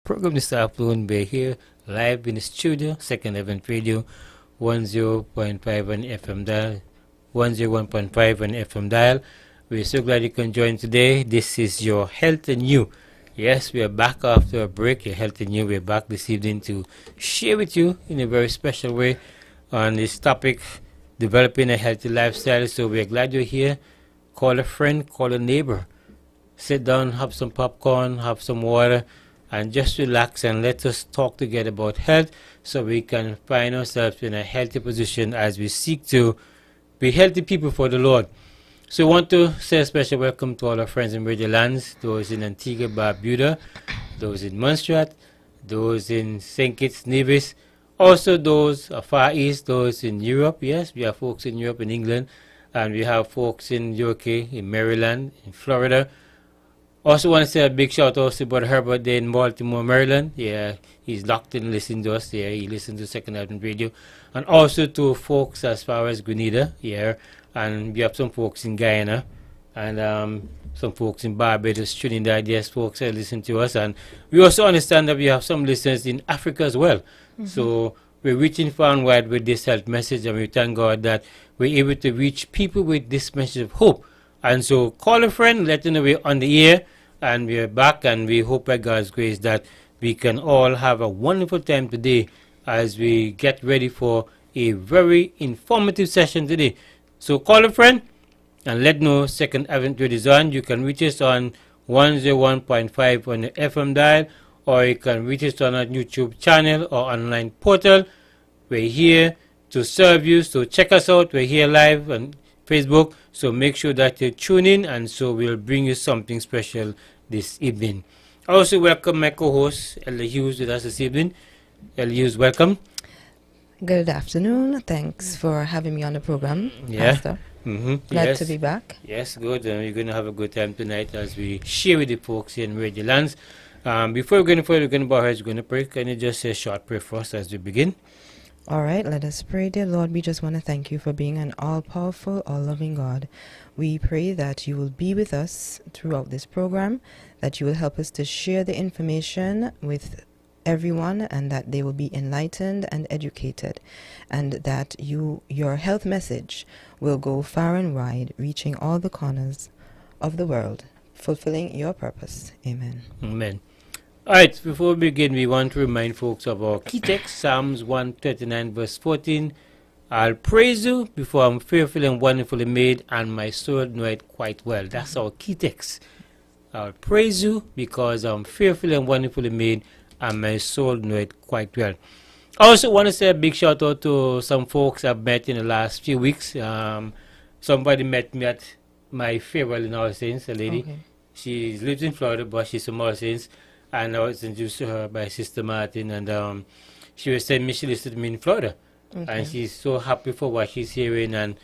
program this afternoon. We're here live in the studio, Second Event Radio, 10.5 on FM dial, 101.5 on FM dial. We're so glad you can join today. This is your Health and You. Yes, we are back after a break. Your Health and You. We're back this evening to share with you in a very special way on this topic, developing a healthy lifestyle. So we're glad you're here. Call a friend, call a neighbor. Sit down, have some popcorn, have some water, and just relax and let us talk together about health so we can find ourselves in a healthy position as we seek to be healthy people for the Lord. So I want to say a special welcome to all our friends in Radio Lands, those in Antigua, Barbuda, those in Montserrat, those in St. Kitts, Nevis, also those Far East, those in Europe. Yes, we have folks in Europe, in England, and we have folks in UK, in Maryland, in Florida. Also want to say a big shout out to Brother Herbert there in Baltimore, Maryland. Yeah, he's locked in listening to us. Yeah, he listens to Second Advent Radio. And also to folks as far as Grenada. Yeah, and we have some folks in Guyana and some folks in Barbados, Trinidad. Yes, folks that listen to us. And we also understand that we have some listeners in Africa as well. So we're reaching far and wide with this health message, and we thank God that we're able to reach people with this message of hope. And so call a friend, let them know we're on the air, and we're back, and we hope by God's grace that we can all have a wonderful time today as we get ready for a very informative session today. So call a friend and let know Second Advent Radio is on. You can reach us on 101.5 on the FM dial, or you can reach us on our YouTube channel or online portal. We're here to serve you, so check us out. We're here live on Facebook, so make sure that you tune in, and so we'll bring you something special this evening. I also welcome my co-host Elder Hughes with us this evening. Elder Hughes, welcome. Good afternoon. Thanks for having me on the program, Pastor. Glad to be back. Yes, good. We're going to have a good time tonight as we share with the folks here in Radio Lands. Before we're going to bow our heads, we're going to pray. Can you just say a short prayer for us as we begin? All right, let us pray. Dear Lord, we just want to thank you for being an all-powerful, all-loving God. We pray that you will be with us throughout this program, that you will help us to share the information with everyone, and that they will be enlightened and educated, and that your health message will go far and wide, reaching all the corners of the world, fulfilling your purpose. Amen. Amen. All right, before we begin, we want to remind folks of our key text, Psalms 139, verse 14. I'll praise you before I'm fearfully and wonderfully made, and my soul know it quite well. That's our key text. I'll praise you because I'm fearfully and wonderfully made, and my soul know it quite well. I also want to say a big shout out to some folks I've met in the last few weeks. Somebody met me at my farewell in All Saints, a lady. Okay. She lives in Florida, but she's from All Saints. And I was introduced to her by Sister Martin, and she was saying she listened to me in Florida. Okay. And she's so happy for what she's hearing, and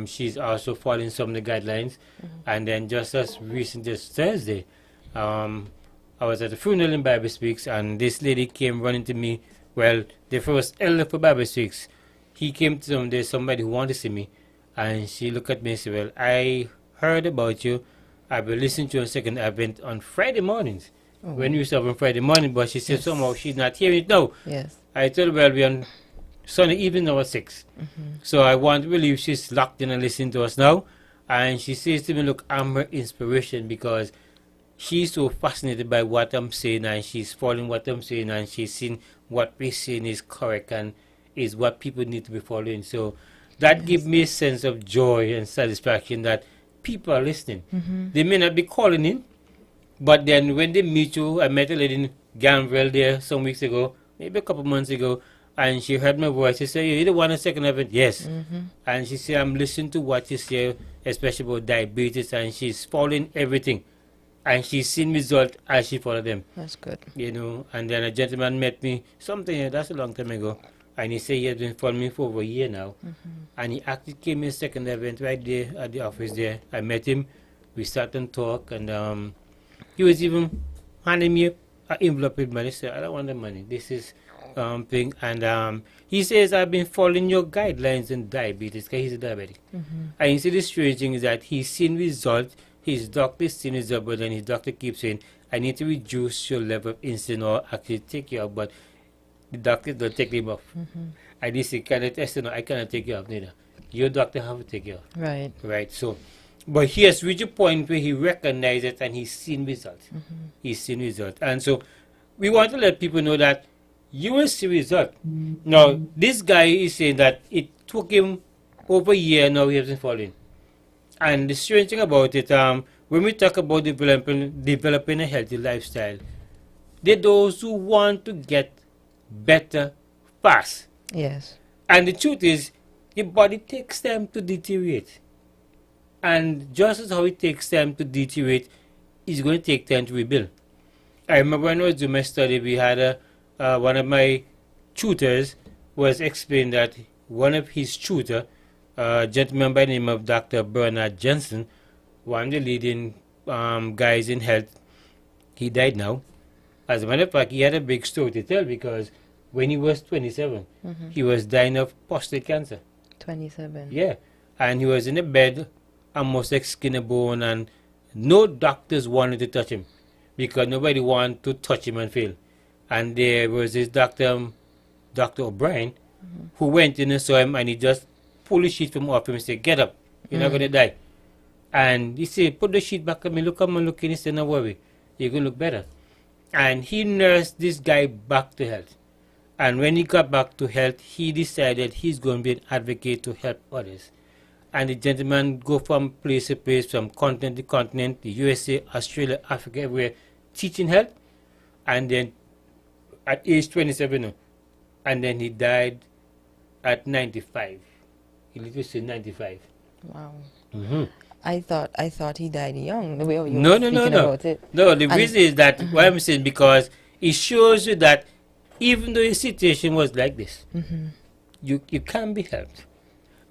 she's also following some of the guidelines. And then just as recent as Thursday, I was at a funeral in Bible Speaks, and this lady came running to me. Well, the first elder for Bible Speaks, he came to them. There's somebody who wanted to see me, and she looked at me and said, well, I heard about you. I've been listening to you on Second Advent on Friday mornings. When we used to have on Friday morning, but she said somehow she's not hearing it now. Yes. I told her, well, we're on Sunday evening, now at 6. So I want to believe she's locked in and listening to us now. And she says to me, look, I'm her inspiration because she's so fascinated by what I'm saying, and she's following what I'm saying, and she's seen what we're saying is correct and is what people need to be following. So that gives me a sense of joy and satisfaction that people are listening. They may not be calling in, but then when they meet you, I met a lady in Gambrel there some weeks ago, maybe a couple months ago, and she heard my voice. She said, you don't want a Second Advent? Yes. And she said, I'm listening to what you say, especially about diabetes, and she's following everything. And she's seen results as she followed them. That's good. You know, and then a gentleman met me, that's a long time ago, and he said he has been following me for over a year now. And he actually came in Second Advent right there at the office there. I met him, we sat and talked, and he was even handing me an envelope with money. He said, I don't want the money. This is thing. And he says, I've been following your guidelines in diabetes, because he's a diabetic. And he said the strange thing is that he's seen results. His doctor is seeing results, but then his doctor keeps saying, I need to reduce your level of insulin or actually take you off, but the doctor don't take him off. I did say, can I test it? No, I cannot take you off neither. Your doctor have to take you off. Right. Right. So, but he has reached a point where he recognized it and he's seen results. He's seen results. And so we want to let people know that you will see result. Now, this guy is saying that it took him over a year now he hasn't fallen. And the strange thing about it, when we talk about developing a healthy lifestyle, they're those who want to get better fast. Yes. And the truth is, your body takes time to deteriorate. And just as how it takes time to deteriorate, it's going to take time to rebuild. I remember when I was doing my study, we had one of my tutors was explaining that one of his tutor, a gentleman by the name of Dr. Bernard Jensen, one of the leading guys in health, he died now. As a matter of fact, he had a big story to tell because when he was 27, he was dying of prostate cancer. 27. Yeah. And he was in a bed, almost like skin and bone, and no doctors wanted to touch him because nobody wanted to touch him and fail. And there was this Dr. O'Brien who went in and saw him, and he just pulled the sheet from off him and said, "Get up, you're not going to die." And he said, "Put the sheet back on me, look, come and look in." He said, "No worry, you're going to look better." And he nursed this guy back to health. And when he got back to health, he decided he's going to be an advocate to help others. And the gentleman go from place to place, from continent to continent, the USA, Australia, Africa, everywhere, teaching health. And then at age 27, and then he died at 95. He lived to 95. Wow. Mm-hmm. I thought he died young. The way you No. were speaking about it. No, the reason is that why I'm saying because it shows you that even though his situation was like this, you can be helped.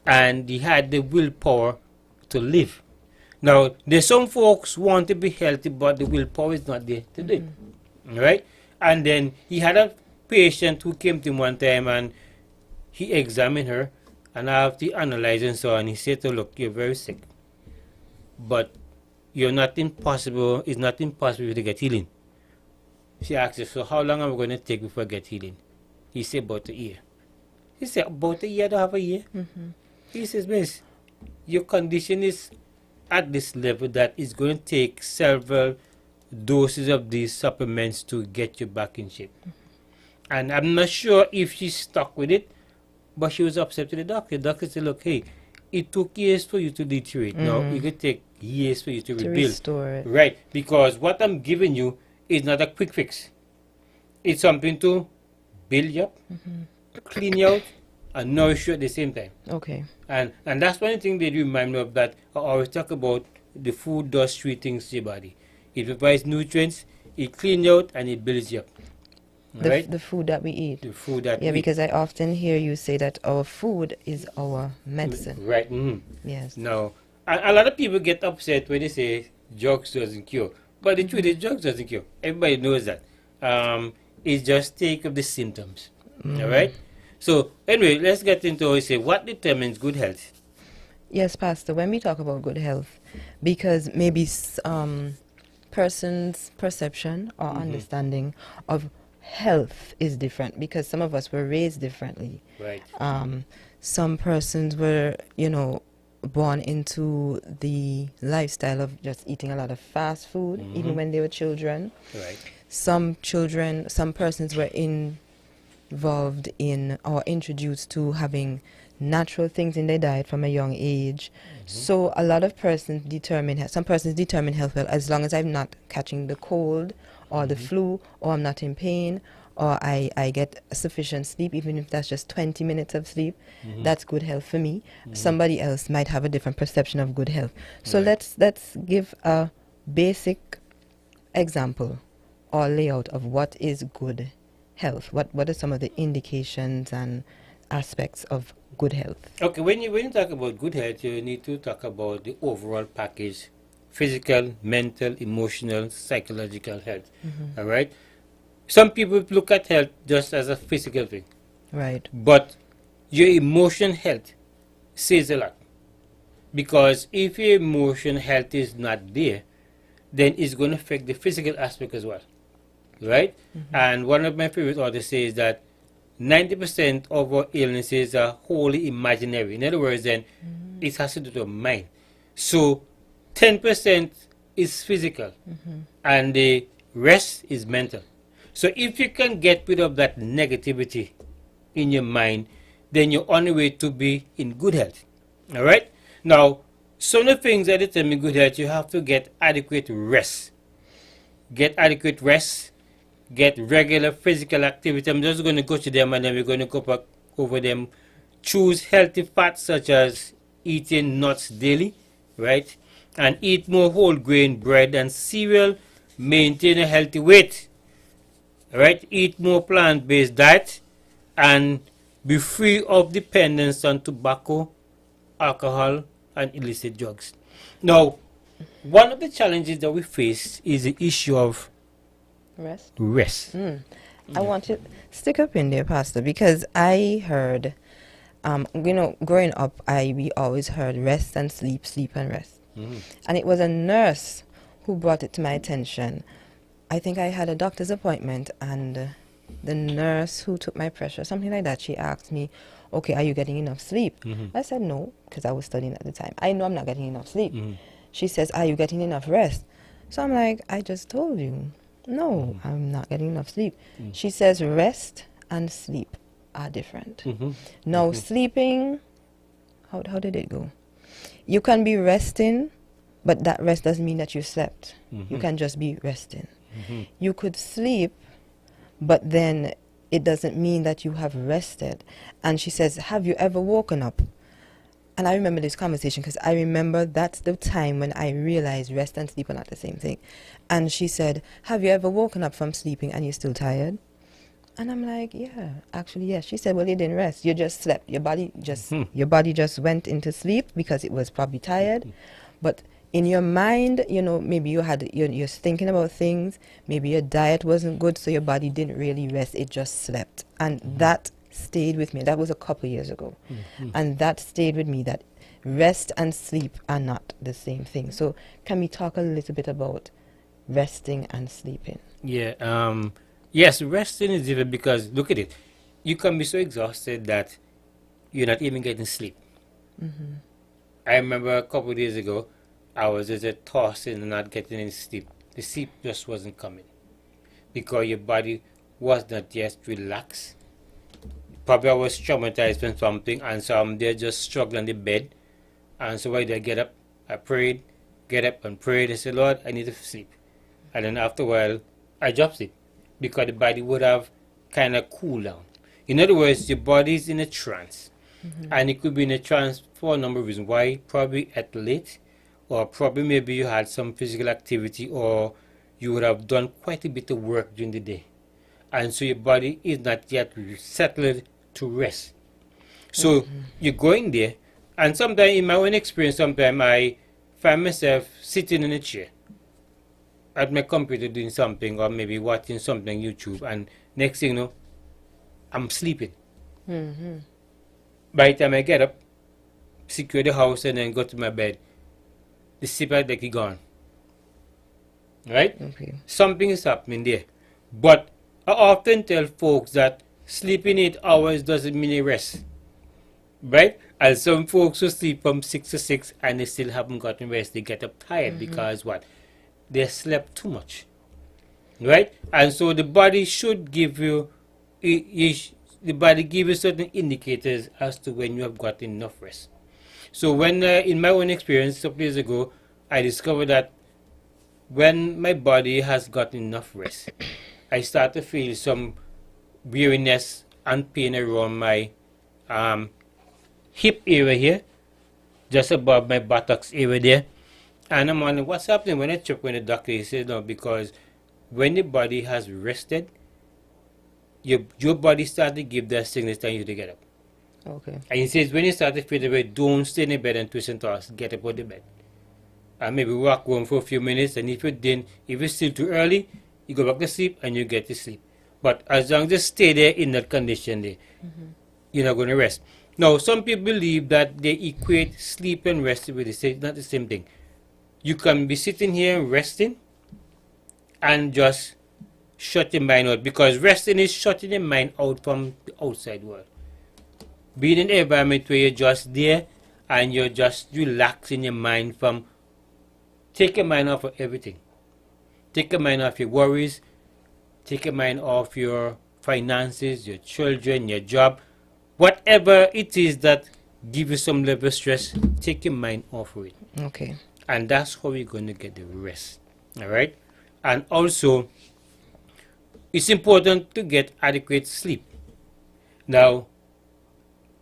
And he had the willpower to live. Now, there's some folks want to be healthy, but the willpower is not there to do it. Right? And then he had a patient who came to him one time and he examined her and after analyzing and so on, he said to her, "Look, you're very sick. But it's not impossible to get healing." She asked him, "So how long am I going to take before I get healing?" He said, "About a year." He said, "About a year to have a year?" He says, "Miss, your condition is at this level that it's going to take several doses of these supplements to get you back in shape." And I'm not sure if she stuck with it, but she was upset with the doctor. The doctor said, "Look, hey, it took years for you to deteriorate. Now it could take years for you to rebuild." Restore it. Right, because what I'm giving you is not a quick fix. It's something to build you up, clean you out, and nourish you at the same time. Okay. And that's one thing they remind me of, that I always talk about the food does three things to your body. It provides nutrients, it cleans you out, and it builds you up. Right? The food that we eat. The food that Yeah, we because I often hear you say that our food is our medicine. Right. Yes. Now, a lot of people get upset when they say drugs doesn't cure. But the truth is, drugs doesn't cure. Everybody knows that. It's just take of the symptoms. All right? So, anyway, let's get into what determines good health. Yes, Pastor, when we talk about good health, because maybe person's perception or understanding of health is different, because some of us were raised differently. Right. Some persons were, born into the lifestyle of just eating a lot of fast food, even when they were children. Right. Some persons were involved in or introduced to having natural things in their diet from a young age. So a lot of some persons determine health well as long as I'm not catching the cold or the flu, or I'm not in pain, or I get sufficient sleep, even if that's just 20 minutes of sleep. That's good health for me. Somebody else might have a different perception of good health. So let's give a basic example or layout of what is good health. What are some of the indications and aspects of good health? Okay, when you talk about good health, you need to talk about the overall package: physical, mental, emotional, psychological health. All right. Some people look at health just as a physical thing. Right. But your emotion health says a lot. Because if your emotion health is not there, then it's going to affect the physical aspect as well, right? And one of my favorite authors says that 90% of our illnesses are wholly imaginary. In other words, then it has to do with our mind. So 10% is physical, and the rest is mental. So if you can get rid of that negativity in your mind, then you're on the way to be in good health. All right? Now, some of the things that determine good health, you have to get adequate rest. Get adequate rest. Get regular physical activity. I'm just going to go to them and then we're going to go back over them. Choose healthy fats such as eating nuts daily, right? And eat more whole grain bread and cereal. Maintain a healthy weight, right? Eat more plant-based diet and be free of dependence on tobacco, alcohol, and illicit drugs. Now, one of the challenges that we face is the issue of rest. I want to stick up in there, Pastor, because I heard, growing up, we always heard rest and sleep, sleep and rest. And it was a nurse who brought it to my attention. I think I had a doctor's appointment, and the nurse who took my pressure, something like that, she asked me, okay, are you getting enough sleep? I said no, because I was studying at the time. I know I'm not getting enough sleep. She says, are you getting enough rest? So I'm like, I just told you. No, I'm not getting enough sleep. She says rest and sleep are different. Now, sleeping, how did it go? You can be resting, but that rest doesn't mean that you slept. You can just be resting. You could sleep, but then it doesn't mean that you have rested. And she says, have you ever woken up? And I remember this conversation because I remember that's the time when I realized rest and sleep are not the same thing. And she said, have you ever woken up from sleeping and you're still tired? And I'm like, yeah, actually, yes. She said, well, you didn't rest. You just slept. Your body just went into sleep because it was probably tired. But in your mind, maybe you're thinking about things. Maybe your diet wasn't good, so your body didn't really rest. It just slept. And that stayed with me. That was a couple years ago. And that stayed with me, that rest and sleep are not the same thing. So can we talk a little bit about resting and sleeping? Yeah. Yes, resting is different because, look at it. You can be so exhausted that you're not even getting sleep. I remember a couple of days ago, I was just tossing and not getting any sleep. The sleep just wasn't coming because your body was not yet relaxed. Probably I was traumatized from something, and so I'm there just struggling in the bed. And so why did I get up? I prayed, get up and prayed. I said, Lord, I need to sleep. And then after a while, I dropped sleep because the body would have kind of cooled down. In other words, your body is in a trance. And it could be in a trance for a number of reasons. Why? Probably at late, or probably maybe you had some physical activity, or you would have done quite a bit of work during the day. And so your body is not yet settled to rest. So you're going there, and sometimes in my own experience, sometimes I find myself sitting in a chair at my computer doing something, or maybe watching something on YouTube, and next thing you know, I'm sleeping. By the time I get up, secure the house, and then go to my bed, the sleep is like gone. Right? Okay. Something is happening there. But I often tell folks that sleeping 8 hours doesn't mean a rest. Right? And some folks who sleep from 6 to 6 and they still haven't gotten rest, they get up tired because what? They slept too much. Right? And so the body should give you, the body give you certain indicators as to when you have got enough rest. So when, in my own experience, some years ago, I discovered that when my body has got enough rest, I start to feel some weariness and pain around my hip area here, just above my buttocks area there. And I'm wondering what's happening. When I check with the doctor, he said no, because when the body has rested, your body starts to give that signal telling you to get up. Okay. And he says when you start to feel the way, don't stay in the bed and twist and toss, get up out of the bed. And maybe walk home for a few minutes, and if it's still too early, you go back to sleep and you get to sleep. But as long as you stay there in that condition there, you're not going to rest. Now, some people believe that they equate sleep and rest with not the same thing. You can be sitting here resting, and just shut your mind out, because resting is shutting your mind out from the outside world. Being in an environment where you're just there and you're just relaxing your mind from, take your mind off of everything. Take your mind off your worries, take your mind off your finances, your children, your job, whatever it is that give you some level of stress, take your mind off of it. Okay. And that's how we're going to get the rest. All right? And also, it's important to get adequate sleep. Now,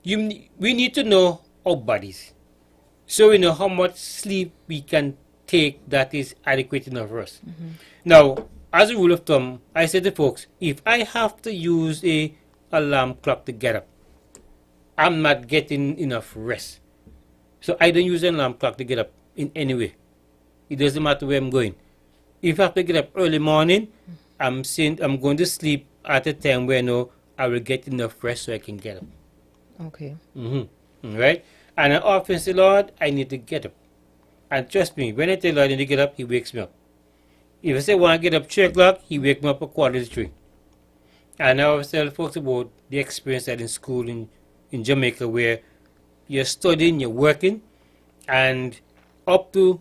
we need to know our bodies, so we know how much sleep we can take that is adequate enough for us. Now, as a rule of thumb, I say to folks, if I have to use a alarm clock to get up, I'm not getting enough rest. So I don't use an alarm clock to get up in any way. It doesn't matter where I'm going. If I have to get up early morning, I'm saying I'm going to sleep at a time where I know I will get enough rest so I can get up. Okay. Right? And I often say, Lord, I need to get up. And trust me, when I tell Lord I need to get up, He wakes me up. If I say I want to get up 3 o'clock, He wakes me up at 2:45. And I always tell folks about the experience I had in school in Jamaica, where you're studying, you're working, and up to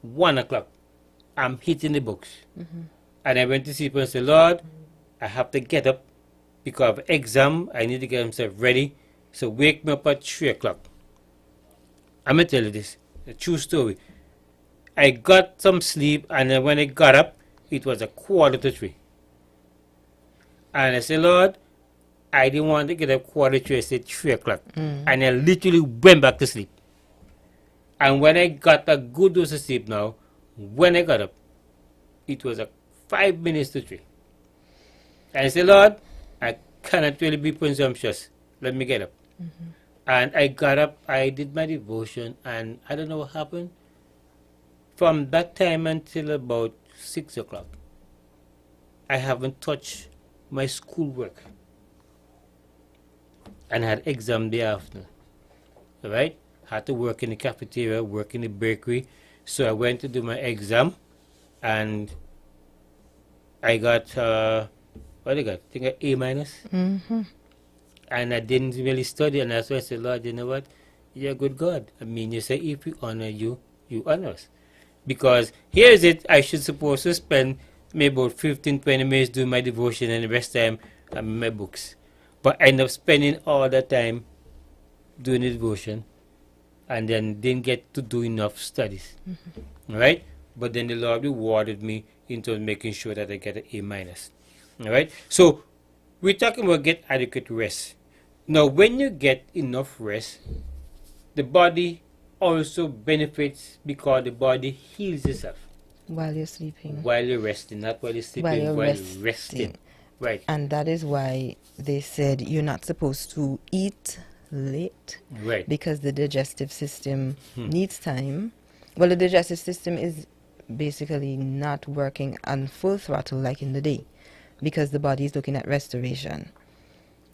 1 o'clock, I'm hitting the books. And I went to sleep and said, Lord, I have to get up because of exam. I need to get myself ready. So wake me up at 3 o'clock. I'm going to tell you this, a true story. I got some sleep, and then when I got up, it was 2:45. And I said, Lord, I didn't want to get up 2:45. I said 3 o'clock. And I literally went back to sleep. And when I got a good dose of sleep now, when I got up, it was 5 minutes to 3. And I said, Lord, I cannot really be presumptuous. Let me get up. And I got up, I did my devotion, and I don't know what happened. From that time until about 6 o'clock, I haven't touched my schoolwork. And I had exam day after. Alright? Had to work in the cafeteria, work in the bakery. So I went to do my exam, and I got, what I got? I think A minus. And I didn't really study, and that's why I said, Lord, you know what? You're a good God. I mean, you say, if we honor you, you honor us. Because here is it, I should supposed to spend maybe about 15, 20 minutes doing my devotion, and the rest time I'm in my books. But I end up spending all the time doing the devotion, and then didn't get to do enough studies. Right? But then the Lord rewarded me into making sure that I get an A minus. Alright? So we're talking about get adequate rest. Now, when you get enough rest, the body also benefits because the body heals itself. While you're sleeping. While you're resting, not while you're sleeping, while you're resting. Right. And that is why they said you're not supposed to eat late. Right. Because the digestive system needs time. Well, the digestive system is basically not working on full throttle like in the day, because the body is looking at restoration.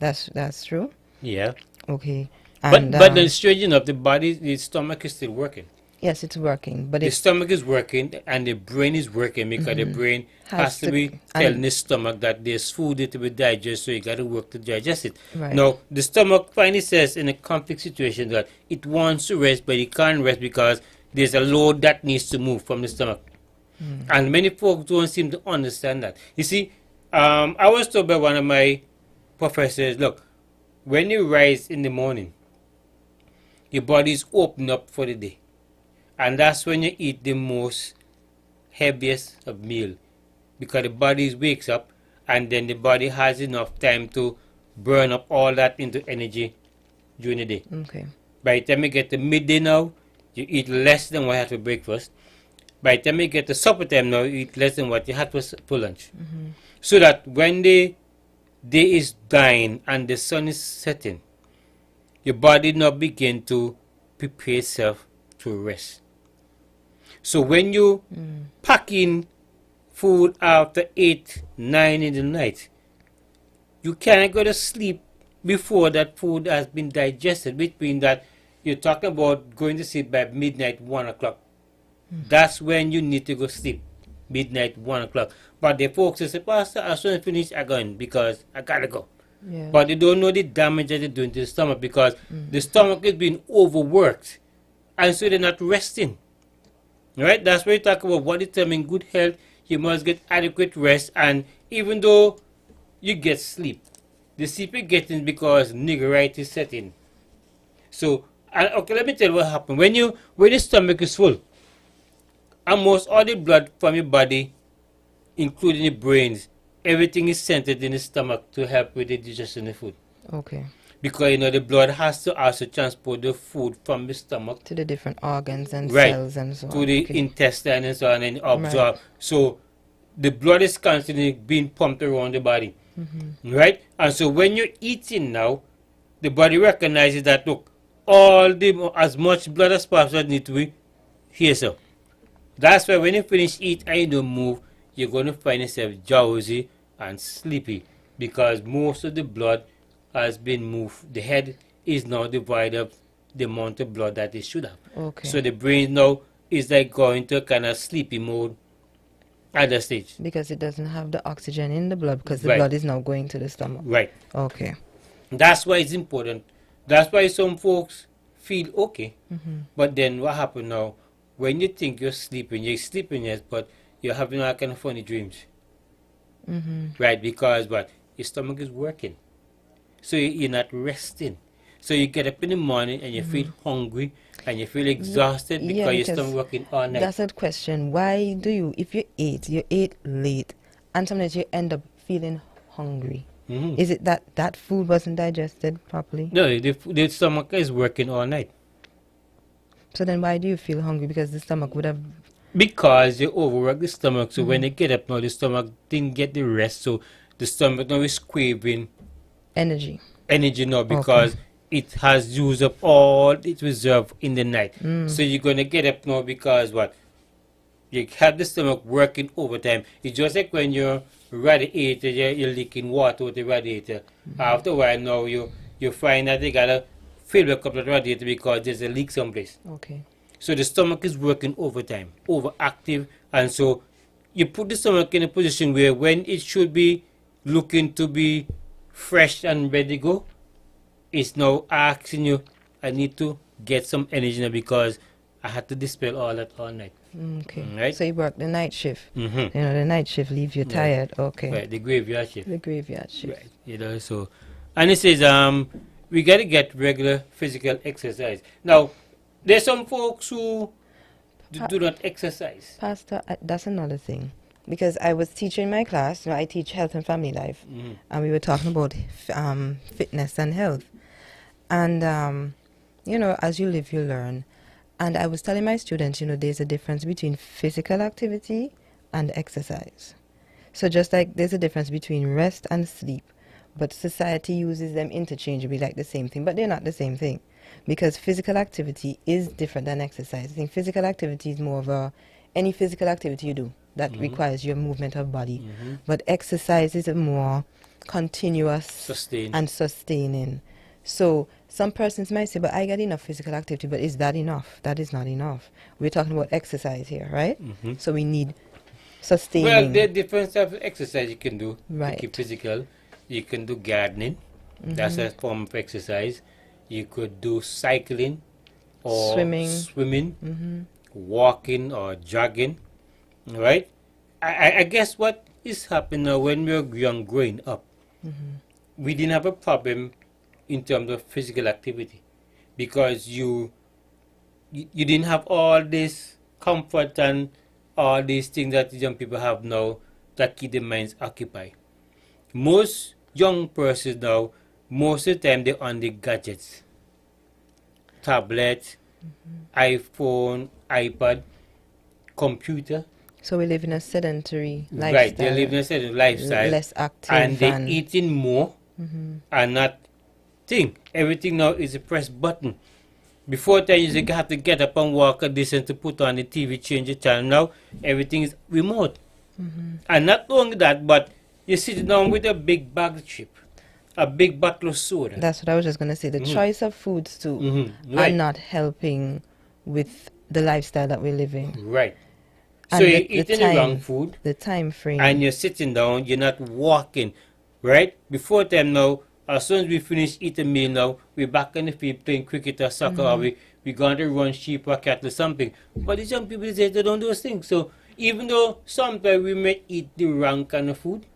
That's true? Yeah. Okay. But then, strange enough, the stomach is still working. Yes, it's working. But the stomach is working and the brain is working, because the brain has to be telling the stomach that there's food that to be digested, so you got to work to digest it. Right. Now, the stomach finally says in a conflict situation that it wants to rest, but it can't rest because there's a load that needs to move from the stomach. And many folks don't seem to understand that. You see, I was told by one of my professors, look, when you rise in the morning, your body is open up for the day. And that's when you eat the most heaviest of meal, because the body wakes up, and then the body has enough time to burn up all that into energy during the day. Okay. By the time you get to midday now, you eat less than what you had for breakfast. By the time you get to supper time now, you eat less than what you had for lunch. So that when the day is dying and the sun is setting, your body now begin to prepare itself to rest. So when you pack in food after 8, 9 in the night, you cannot go to sleep before that food has been digested, which means that you're talking about going to sleep by midnight, 1 o'clock. That's when you need to go sleep, midnight, 1 o'clock. But the folks say, Pastor, as soon as I finish, I'm going because I gotta go. Yeah. But they don't know the damage that they're doing to the stomach because the stomach is being overworked. And so they're not resting. Right? That's why you talk about what determines good health. You must get adequate rest. And even though you get sleep, the sleep you're getting because niggeritis set in. So, okay, let me tell you what happened. When the stomach is full, almost all the blood from your body, including the brains, everything is centered in the stomach to help with the digestion of food. Okay. Because the blood has to also transport the food from the stomach To the different organs and right cells and so on. to the intestine and so on and absorb. Right. So the blood is constantly being pumped around the body. Right? And so when you're eating now, the body recognizes that look, as much blood as possible need to be here. So that's why when you finish eat and you don't move, you're going to find yourself drowsy and sleepy because most of the blood has been moved. The head is now divided up the amount of blood that it should have. Okay. So the brain now is like going to a kind of sleepy mode at that stage. Because it doesn't have the oxygen in the blood because the Right. blood is now going to the stomach. Right. Okay. That's why it's important. That's why some folks feel okay. But then what happens now? When you think you're sleeping yes, but you're having all kind of funny dreams. Right? Because what? Your stomach is working. So you're not resting. So you get up in the morning and you feel hungry and you feel exhausted because Yeah, your because stomach working all night. that's a question. Why do you, if you ate late, and sometimes you end up feeling hungry? Is it that food wasn't digested properly? No, the stomach is working all night. So then why do you feel hungry? Because the stomach would have... Because you overwork the stomach. So when you get up now, the stomach didn't get the rest. So the stomach now is craving energy now because it has used up all its reserve in the night. So you're going to get up now because what? You have the stomach working overtime. It's just like when your radiator, you're leaking water with the radiator. After a while now, you find that you got to fill back up the radiator because there's a leak someplace. Okay. So the stomach is working overtime, overactive. And so you put the stomach in a position where when it should be looking to be fresh and ready to go, it's now asking you, I need to get some energy now because I had to dispel all that all night. Okay. Right? So you work the night shift. Mhm. The night shift leaves you tired. Okay. Right, the graveyard shift. The graveyard shift. Right, so, and it says, we got to get regular physical exercise. Now, there's some folks who do not exercise. Pastor, that's another thing. Because I was teaching my class, I teach health and family life, and we were talking about fitness and health. And, as you live, you learn. And I was telling my students, there's a difference between physical activity and exercise. So just like there's a difference between rest and sleep, but society uses them interchangeably like the same thing, but they're not the same thing. Because physical activity is different than exercise. I think physical activity is more of any physical activity you do that requires your movement of body. But exercise is a more continuous and sustaining. So some persons might say, but I got enough physical activity, but is that enough? That is not enough. We're talking about exercise here, right? So we need sustaining. Well, there are different types of exercise you can do Right. to keep physical. You can do gardening. That's a form of exercise. You could do cycling or swimming, walking or jogging. Right? I guess what is happening now when we're young growing up, we didn't have a problem in terms of physical activity because you didn't have all this comfort and all these things that young people have now that keep their minds occupied. Most young persons now, most of the time they're on the gadgets, tablet, iPhone, iPad, computer. So we live in a sedentary lifestyle. Right, they live in a sedentary lifestyle. Less active. And they're eating more and not think. Everything now is a press button. Before time you used to have to get up and walk a distance to put on the TV, change the channel. Now everything is remote. And not only that, but you sit down with a big bag of chip, a big bottle of soda. That's what I was just going to say. The choice of foods too are not helping with the lifestyle that we're living. Right. So And you're the eating the wrong time, food the time frame. and you're sitting down, you're not walking, right? Before time now, as soon as we finish eating meal now, we're back in the field playing cricket or soccer, or we going to run sheep or cattle or something. But the young people say they don't do those things. So even though sometimes we may eat the wrong kind of food,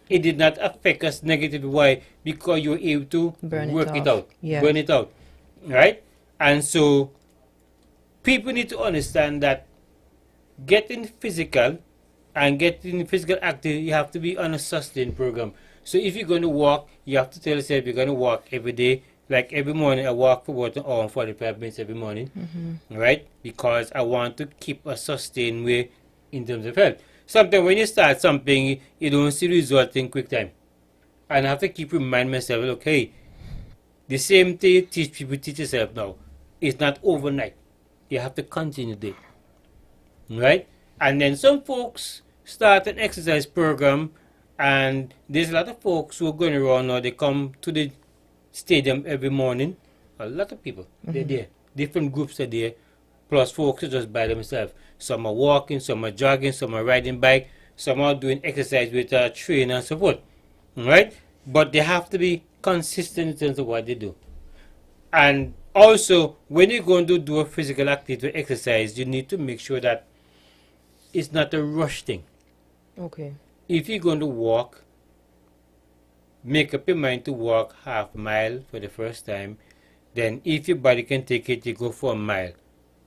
it did not affect us negatively. Why? Because you were able to work it out, burn it out, right? And so people need to understand that getting physical and getting physical active, you have to be on a sustained program. So if you're going to walk, you have to tell yourself you're going to walk every day. Like every morning, I walk for about an hour and 45 minutes every morning, right? Because I want to keep a sustained way in terms of health. Sometimes when you start something, you don't see results in quick time. And I have to keep reminding myself, okay, the same thing you teach people, teach yourself now. It's not overnight. You have to continue it, right? And then some folks start an exercise program, and there's a lot of folks who are going around now. They come to the stadium every morning. A lot of people, they're there. Different groups are there. Plus folks are just by themselves. Some are walking, some are jogging, some are riding bike, some are doing exercise with a trainer and so forth. Right? But they have to be consistent in terms of what they do. And also, when you're going to do a physical activity or exercise, you need to make sure that it's not a rush thing. Okay. If you're going to walk, make up your mind to walk half a mile for the first time. Then if your body can take it, you go for a mile.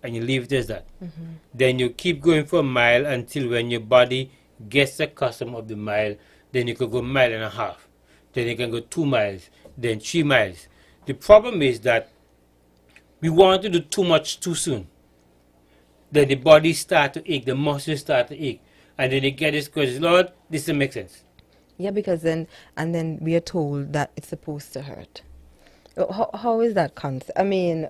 And you leave it as that. Then you keep going for a mile until when your body gets accustomed of the mile, then you can go a mile and a half. Then you can go 2 miles, then 3 miles. The problem is that we want to do too much too soon. Then the body start to ache, the muscles start to ache. And then you get this question, Lord, this doesn't make sense. Yeah, because then we are told that it's supposed to hurt. How is that concept? I mean,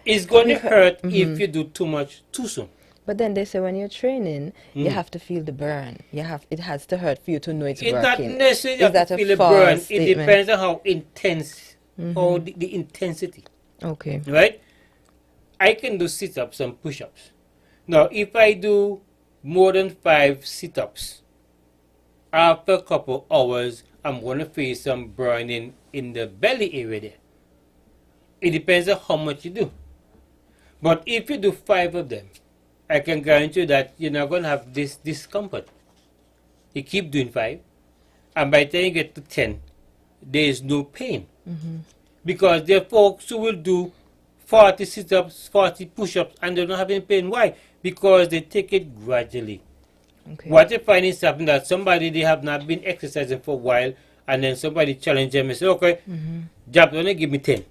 it's going to hurt if you do too much too soon. But then they say when you're training, you have to feel the burn. It has to hurt for you to know it's working. It's not necessarily Is that to a feel the false burn. statement? It depends on how intense, how the intensity. Okay. Right? I can do sit-ups and push-ups. Now, if I do more than 5 sit-ups, after a couple hours, I'm going to feel some burning in the belly area there. It depends on how much you do. But if you do 5 of them, I can guarantee you that you're not going to have this discomfort. You keep doing 5, and by the time you get to 10, there is no pain. Because there are folks who will do 40 sit-ups, 40 push-ups, and they don't have any pain. Why? Because they take it gradually. Okay. What you find is happening that somebody, they have not been exercising for a while, and then somebody challenge them and say, okay, Jab, only give me 10.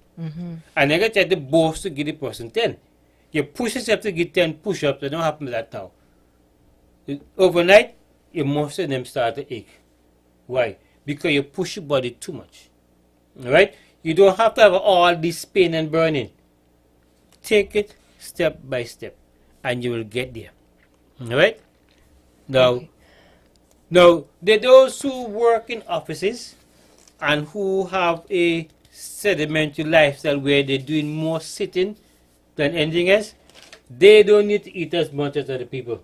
And then you try to boast to give the person 10. You push yourself to get 10 push-ups, it don't happen like that now. Overnight, your muscles of them start to ache. Why? Because you push your body too much. Alright? You don't have to have all this pain and burning. Take it step by step, and you will get there. Alright? Now, there are those who work in offices and who have a sedimentary lifestyle where they're doing more sitting than anything else. They don't need to eat as much as other people.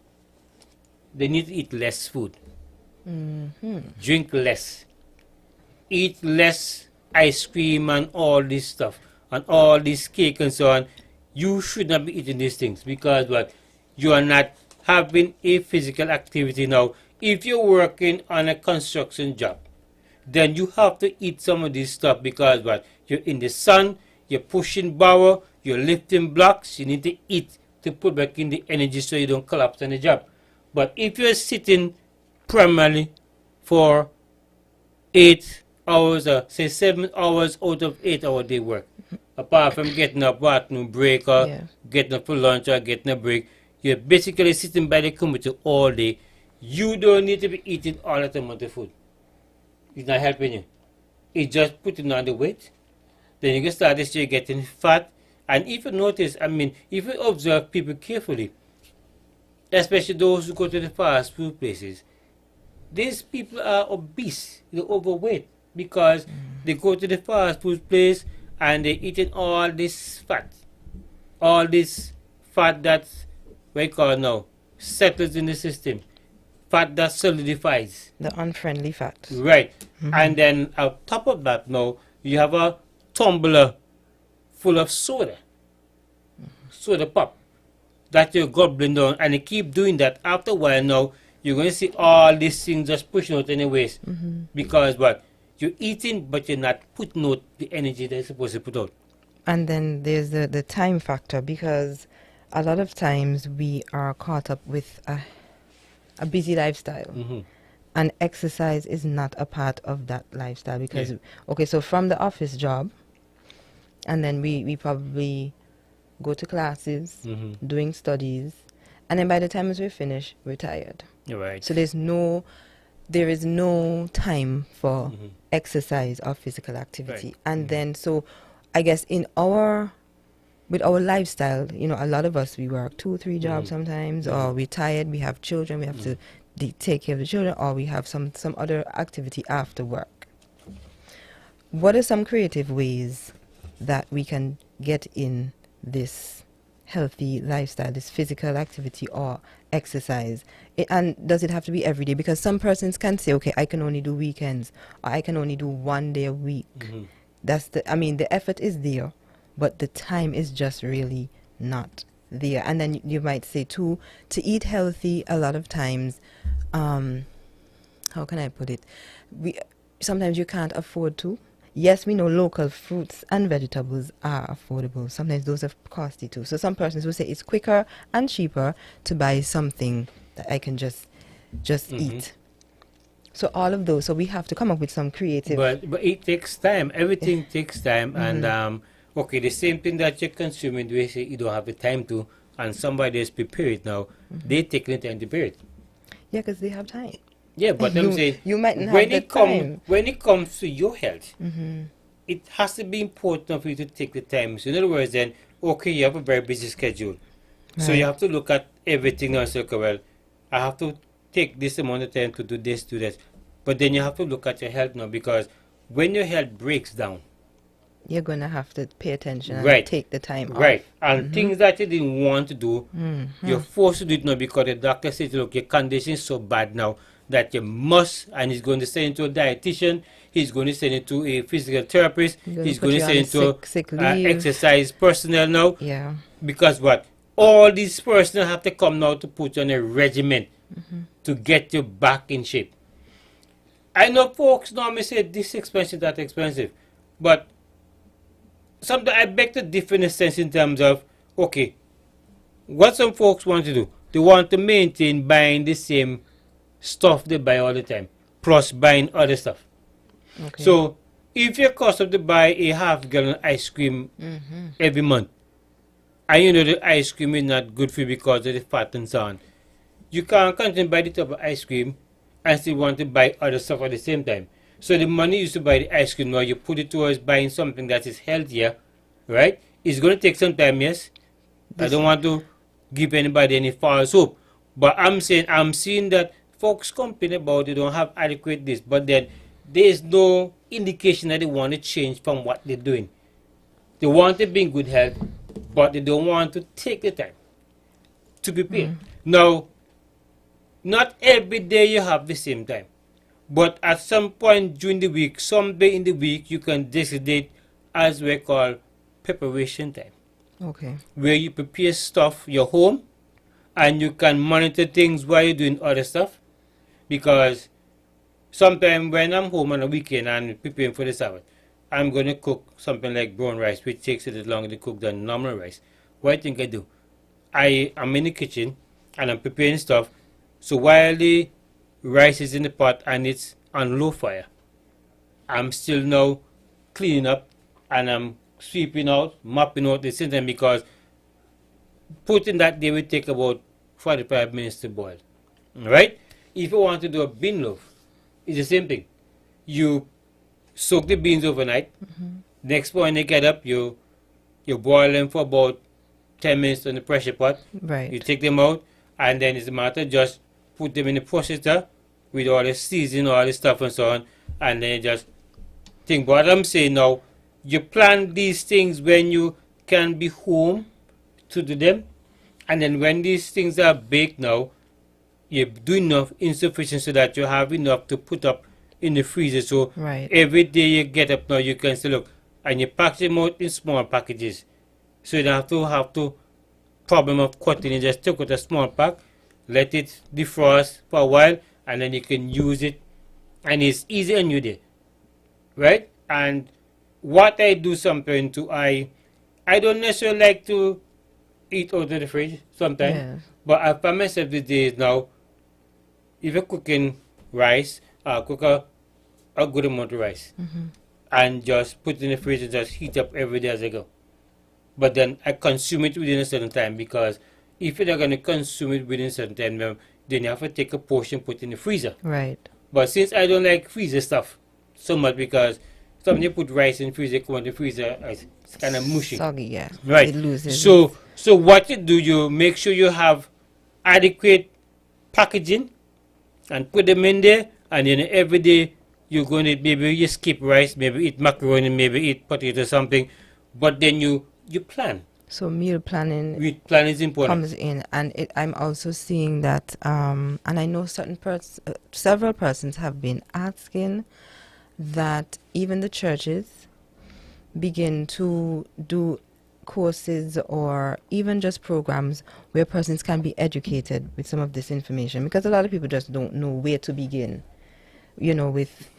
They need to eat less food. Drink less. Eat less ice cream and all this stuff. And all this cake and so on. You should not be eating these things because what? You are not having a physical activity now. If you're working on a construction job, then you have to eat some of this stuff because what? You're in the sun, you're pushing power, you're lifting blocks, you need to eat to put back in the energy so you don't collapse on the job. But if you're sitting primarily for 8 hours or say 7 hours out of 8-hour day work, apart from getting up, bathroom break or getting up for lunch or getting a break, you're basically sitting by the computer all day. You don't need to be eating all that amount of food. It's not helping you. It's just putting on the weight. Then you can start to start getting fat. And if you notice, I mean, if you observe people carefully, especially those who go to the fast food places, these people are obese, they're overweight, because they go to the fast food place and they're eating all this fat that's, what you call now, settles in the system. Fat that solidifies. The unfriendly fat. Right. And then on top of that now, you have a tumbler full of soda. Soda pop. That you're gobbling down. And you keep doing that. After a while now, you're going to see all these things just pushing out anyways. Because what? You're eating, but you're not putting out the energy that you're supposed to put out. And then there's the time factor, because a lot of times we are caught up with a busy lifestyle. And exercise is not a part of that lifestyle because, okay, so from the office job, and then we probably go to classes, doing studies, and then by the time as we finish, we're tired. Right. So there is no time for exercise or physical activity. Right. And then, so I guess with our lifestyle, you know, a lot of us, we work 2-3 jobs sometimes, or we're tired, we have children, we have to take care of the children, or we have some other activity after work. What are some creative ways that we can get in this healthy lifestyle, this physical activity or exercise? And does it have to be every day? Because some persons can say, okay, I can only do weekends, or I can only do 1 day a week. The effort is there, but the time is just really not there. And then you might say too, to eat healthy, a lot of times, how can I put it? Sometimes you can't afford to. Yes, we know local fruits and vegetables are affordable. Sometimes those are costly too. So some persons will say it's quicker and cheaper to buy something that I can just eat. So all of those. So we have to come up with some creative. But it takes time. Everything takes time. And okay, the same thing that you're consuming, we say you don't have the time to, and somebody else prepare it now. They take the time to prepare it. Yeah, because they have time. Yeah, but I'm saying you might not have the time. When it comes to your health, it has to be important for you to take the time. So in other words, then okay, you have a very busy schedule, so you have to look at everything and say, okay, well, I have to take this amount of time to do this, do that. But then you have to look at your health now, because when your health breaks down, you're going to have to pay attention and take the time off. Right. And things that you didn't want to do, you're forced to do it now because the doctor says, look, your condition is so bad now that you must, and he's going to send you to a dietitian, he's going to send you to a physical therapist, he's going to send you to exercise personnel now. Yeah. Because what? All these personnel have to come now to put you on a regimen to get you back in shape. I know folks normally say this is expensive, that expensive, but sometimes I beg to differ in a sense in terms of, okay, what some folks want to do, they want to maintain buying the same stuff they buy all the time, plus buying other stuff. Okay. So if your cost of to buy a half-gallon ice cream every month, and you know the ice cream is not good for you because of the fat and so on, you can't continue to buy the type of ice cream and still want to buy other stuff at the same time. So the money you used to buy the ice cream, now you put it towards buying something that is healthier, right? It's going to take some time, yes. I don't want to give anybody any false hope, but I'm seeing that folks complain about they don't have adequate this, but then there is no indication that they want to change from what they're doing. They want to be in good health, but they don't want to take the time to prepare. Now, not every day you have the same time, but at some point during the week, some day in the week, you can designate as we call preparation time. Okay. Where you prepare stuff your home, and you can monitor things while you're doing other stuff. Because sometimes when I'm home on a weekend and preparing for the Sabbath, I'm going to cook something like brown rice, which takes a little longer to cook than normal rice. What do you think I do? I am in the kitchen and I'm preparing stuff. So while the rice is in the pot and it's on low fire, I'm still now cleaning up and I'm sweeping out, mopping out the system, because putting that there will take about 45 minutes to boil. Right? If you want to do a bean loaf, it's the same thing. You soak the beans overnight. Next morning you get up, you boil them for about 10 minutes on the pressure pot. Right. You take them out, and then it's a matter just put them in the processor with all the seasoning, all the stuff and so on, and then you just think. What I'm saying now, you plan these things when you can be home to do them, And then when these things are baked now, you do enough insufficient so that you have enough to put up in the freezer. So Right. every day you get up now, you can say, look, and you pack them out in small packages. So you don't have to problem of cutting. You just take out a small pack, let it defrost for a while, and then you can use it. And it's easy on you there. Right? And what I do sometimes too, I don't necessarily like to eat out of the fridge sometimes. Yes. But I find myself these days now, if you're cooking rice, cook a good amount of rice and just put it in the fridge and just heat up every day as I go. But then I consume it within a certain time, because if you're not going to consume it within a certain time, then you have to take a portion, put in the freezer. Right. But since I don't like freezer stuff so much, because sometimes you put rice in freezer, come out the freezer, it's kind of mushy. Soggy, yeah. Right. It loses. So what you do, you make sure you have adequate packaging and put them in there, and then every day you're going to maybe you skip rice, maybe eat macaroni, maybe eat potato something, but then you plan. So meal planning Plan is important. comes in, and I'm also seeing that, and I know several persons have been asking that even the churches begin to do courses or even just programs where persons can be educated with some of this information, because a lot of people just don't know where to begin, with,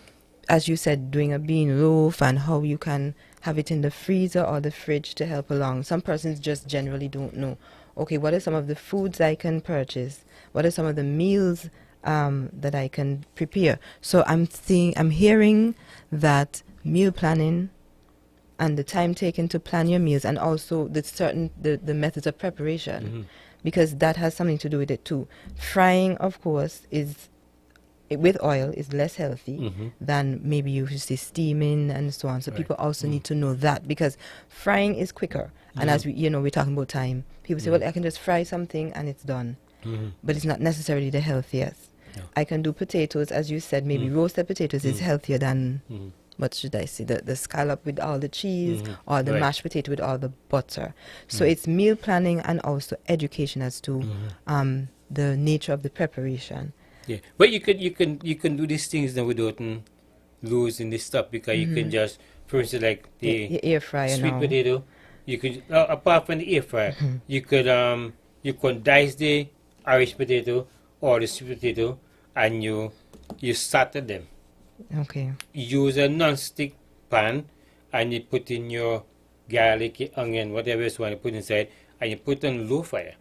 as you said, doing a bean loaf and how you can have it in the freezer or the fridge to help along. Some persons just generally don't know, okay, what are some of the foods I can purchase? What are some of the meals that I can prepare? So I'm hearing that meal planning and the time taken to plan your meals, and also the methods of preparation, because that has something to do with it too. Frying, of course, with oil is less healthy than maybe you see steaming and so on. So people also need to know that, because frying is quicker. And as we're talking about time, people say, well, I can just fry something and it's done. But it's not necessarily the healthiest. No. I can do potatoes, as you said, maybe roasted potatoes is healthier than, what should I say, the scallop with all the cheese or the mashed potato with all the butter. So it's meal planning and also education as to the nature of the preparation. Yeah, but you can do these things now without losing this stuff, because you can just, for instance, like the air fryer sweet now. potato, you could apart from the air fryer, you could dice the Irish potato or the sweet potato, and you starter them. Okay. Use a non-stick pan, and you put in your garlic, your onion, whatever you want to put inside, and you put on low fire,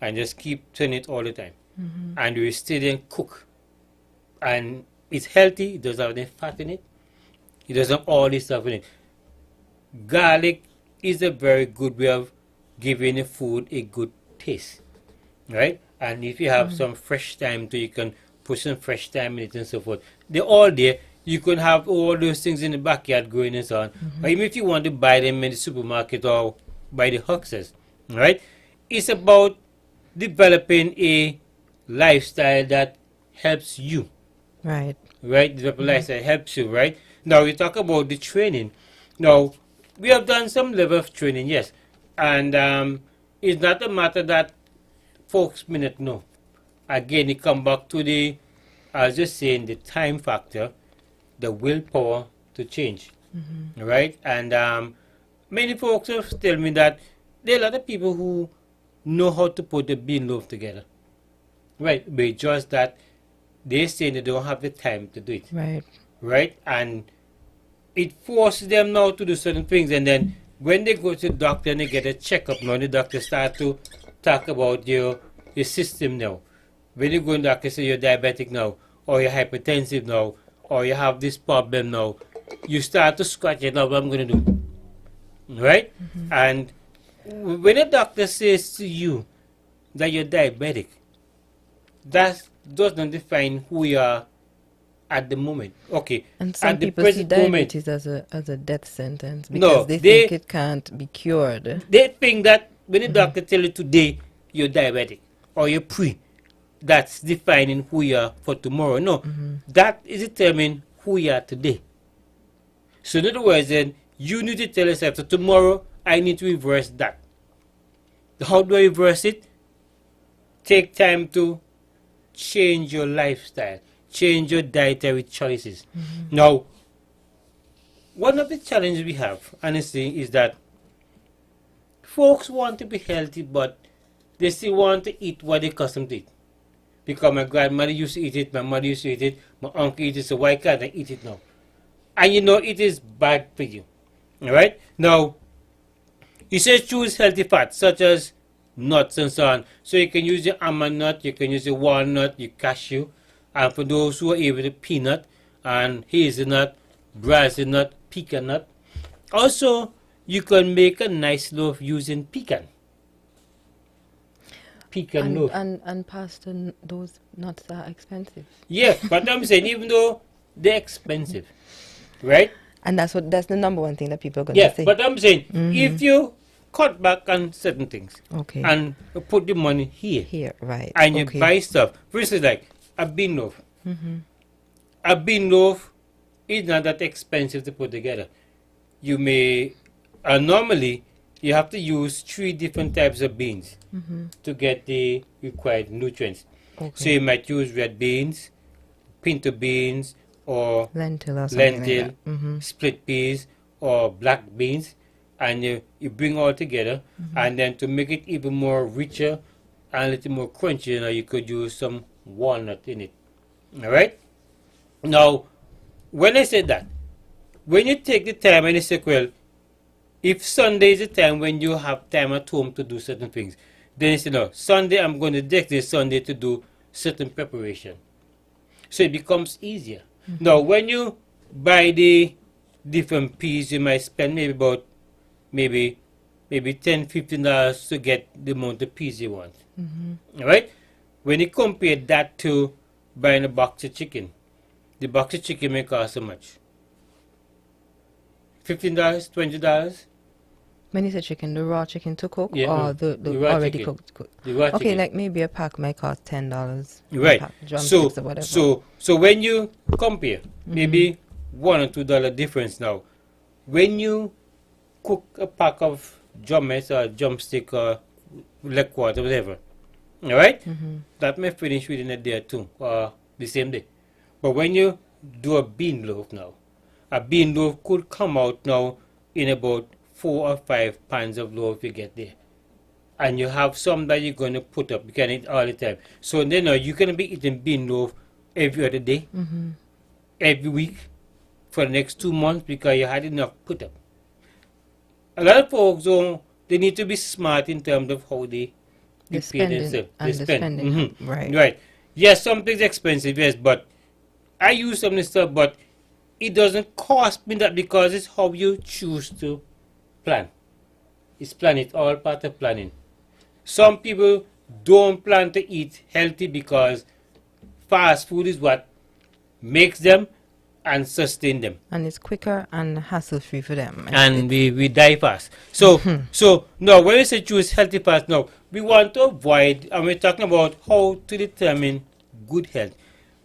and just keep turning it all the time. And we still then cook, and it's healthy. It doesn't have any fat in it. It doesn't have all this stuff in it. Garlic is a very good way of giving the food a good taste, right? And if you have some fresh thyme too, you can put some fresh thyme in it and so forth. They're all there. You can have all those things in the backyard growing and so on. Or even if you want to buy them in the supermarket or by the hucksters, right? It's about developing a lifestyle that helps you. Right. Right? Develop a lifestyle helps you, right? Now, you talk about the training. Now, we have done some level of training, yes. And it's not a matter that folks may not know. Again, it come back to I was just saying, the time factor, the willpower to change. Right? And many folks have tell me that there are a lot of people who know how to put the bean loaf together. Right? But just that they say they don't have the time to do it. Right. Right? And it forces them now to do certain things, and then when they go to the doctor and they get a checkup now, the doctor start to talk about your system now. When you go to the doctor, say you're diabetic now, or you're hypertensive now, or you have this problem now, you start to scratch it out, what I'm going to do. Right? And when a doctor says to you that you're diabetic, that does not define who you are at the moment. Okay. And some at the people see present moment, diabetes as a death sentence No, because they think it can't be cured. they think that when the doctor tell you today you're diabetic or you're pre, that's defining who you are for tomorrow. No, that is determining who you are today. So in other words, then you need to tell yourself, so tomorrow I need to reverse that. How do I reverse it? take time to change your lifestyle, change your dietary choices. Now, one of the challenges we have, honestly, is that folks want to be healthy, but they still want to eat what they accustomed to eat. Because my grandmother used to eat it, my mother used to eat it, my uncle eat it, so why can't I eat it now? And you know it is bad for you. Alright? Now, you say choose healthy fats, such as nuts and so on. So you can use your almond nut, you can use your walnut, your cashew, and for those who are able to peanut, and hazelnut, brazil nut, pecan nut. Also, you can make a nice loaf using pecan. Pecan loaf. And Pastor, those nuts are expensive. Yeah, but I'm saying even though they're expensive, right? And that's the number one thing that people are going to Yeah, say. but I'm saying if you cut back on certain things, Okay. and put the money here, Here, right. and you Okay. buy stuff, for instance, like a bean loaf. A bean loaf is not that expensive to put together. You may, normally, you have to use 3 different types of beans to get the required nutrients. Okay. So you might use red beans, pinto beans, or lentil or something lentil, like that. split peas, or black beans, and you bring all together, and then to make it even more richer and a little more crunchy, you could use some walnut in it. All right? Now, when I said that, when you take the time and you say, well, if Sunday is the time when you have time at home to do certain things, then you say, no, Sunday I'm going to take this Sunday to do certain preparation. So it becomes easier. Now, when you buy the different peas, you might spend maybe $10-15 to get the amount of peas you want. All right? When you compare that to buying a box of chicken, the box of chicken may cost how much? $15, $20? When you say chicken, the raw chicken to cook, Yeah, or the raw already chicken. cooked? The raw Okay, chicken. like maybe a pack might cost $10. Right. Drumsticks or whatever. So when you compare, maybe $1 or $2 difference now. When you cook a pack of drumettes or drumstick or leg quarter, whatever, all right, that may finish within a day or two, or the same day. But when you do a bean loaf now, a bean loaf could come out now in about 4 or 5 pounds of loaf you get there. And you have some that you're going to put up. You can eat all the time. So then you're going to be eating bean loaf every other day, every week, for the next 2 months because you had enough put up. A lot of folks, they need to be smart in terms of how they pay themselves. They spend. Right. Yes, something's expensive, yes, but I use some of this stuff, but it doesn't cost me that because it's how you choose to plan. It's planning. It's all part of planning. Some people don't plan to eat healthy because fast food is what makes them and sustain them. And it's quicker and hassle-free for them. And we die fast. So now when we say choose healthy fast, now we want to avoid, and we're talking about how to determine good health.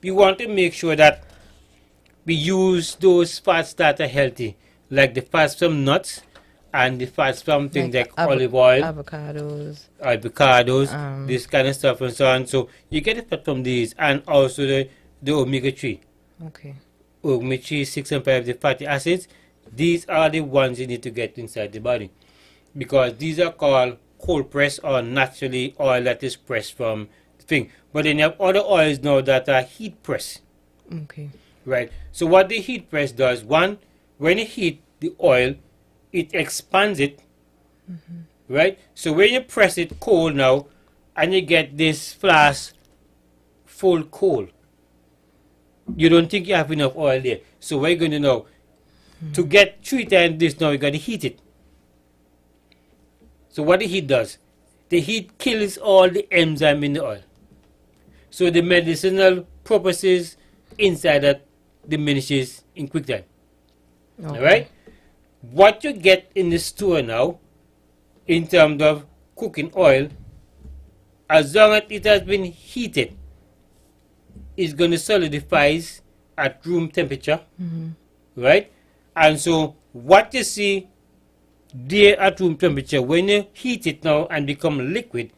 We want to make sure that we use those fats that are healthy, like the fats from nuts and the fats from things like olive oil, avocados, this kind of stuff and so on. So you get the fat from these, and also the omega-3. Okay. Omega-3, 6 and 5, the fatty acids. These are the ones you need to get inside the body, because these are called cold press or naturally oil that is pressed from the thing. But then you have other oils now that are heat press. Okay. Right. So what the heat press does, one, when you heat the oil, it expands it. Right. So when you press it cold now, and you get this flask full cold, you don't think you have enough oil there. So what you're going to know, to get 3 times this now, you got to heat it. So what the heat does, the heat kills all the enzyme in the oil. So the medicinal purposes inside that diminishes in quick time. Okay. Alright? What you get in the store now, in terms of cooking oil, as long as it has been heated, it's going to solidify at room temperature. Right? And so what you see there at room temperature, when you heat it now and become liquid,